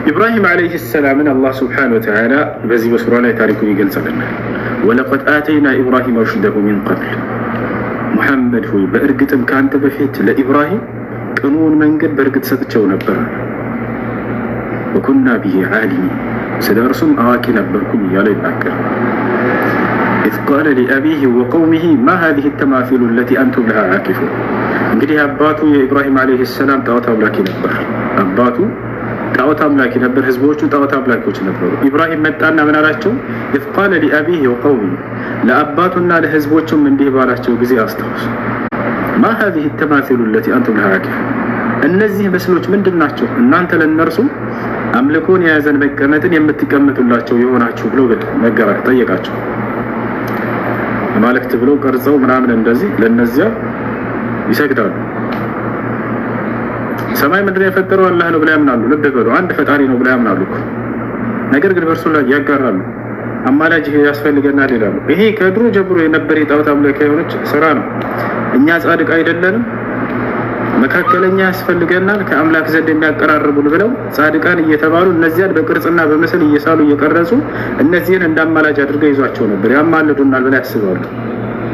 ኢብራሂም ዓለይሂ ሰላምን አላህ ሱብሓነሁ ወተዓላ በዚህ በሱራ ላይ ታሪኩን ይገልጽልናል። ወለቀድ አተይና ኢብራሂም ሩሽደሁ ሚን ቀብል፣ ሙሐመድ ሆይ በእርግጥም ከአንተ በፊት ለኢብራሂም ቅኑውን መንገድ በእርግጥ ሰጥቼው ነበር። ወኩና ቢሂ ዓሊሚን፣ ስለ እርሱም አዋቂ ነበርኩኝ እያለ ይናገር። ኢዝ ቃለ ሊአቢሂ ወቀውሚሂ ማ ሃዚሂ ተማሲሉ ለቲ አንቱም ለሃ ዓኪፉን። እንግዲህ አባቱ የኢብራሂም ዓለይሂ ሰላም ጣዖት አምላኪ ነበር። አባቱ ጣዖት አምላኪ ነበር፣ ህዝቦቹ ጣዖት አምላኪዎች ነበሩ። ኢብራሂም መጣና ምን አላቸው? ኢዝ ቃለ ሊአቢሂ ወቀውሚሂ፣ ለአባቱና ለህዝቦቹም እንዲህ ባላቸው ጊዜ አስታውሱ። ማ ሃዚሂ ተማሲሉ ለቲ አንቱም ለሃ ዓኪፉን፣ እነዚህ ምስሎች ምንድን ናቸው? እናንተ ለእነርሱ አምልኮን የያዘን መቀመጥን የምትቀመጡላቸው የሆናችሁ ብሎ ጠየቃቸው። አማልክት ብለው ቀርጸው ምናምን እንደዚህ ለነዚያ ይሰግዳሉ። ሰማይ ምድር የፈጠረው አላህ ነው ብለው ያምናሉ። ልብ በሉ፣ አንድ ፈጣሪ ነው ብለው ያምናሉ። ነገር ግን በእርሱ ላይ ያጋራሉ። አማላጅ ያስፈልገናል ይላሉ። ይሄ ከድሮ ጀምሮ የነበረ የጣዖት አምልኮ የሆነች ስራ ነው። እኛ ጻድቅ አይደለንም፣ መካከለኛ ያስፈልገናል ከአምላክ ዘንድ የሚያቀራርቡን ብለው ጻድቃን እየተባሉ እነዚያን በቅርጽና በምስል እየሳሉ እየቀረጹ እነዚህን እንዳማላጅ አድርገው ይዟቸው ነበር። ያማልዱናል ብለው ያስባሉ።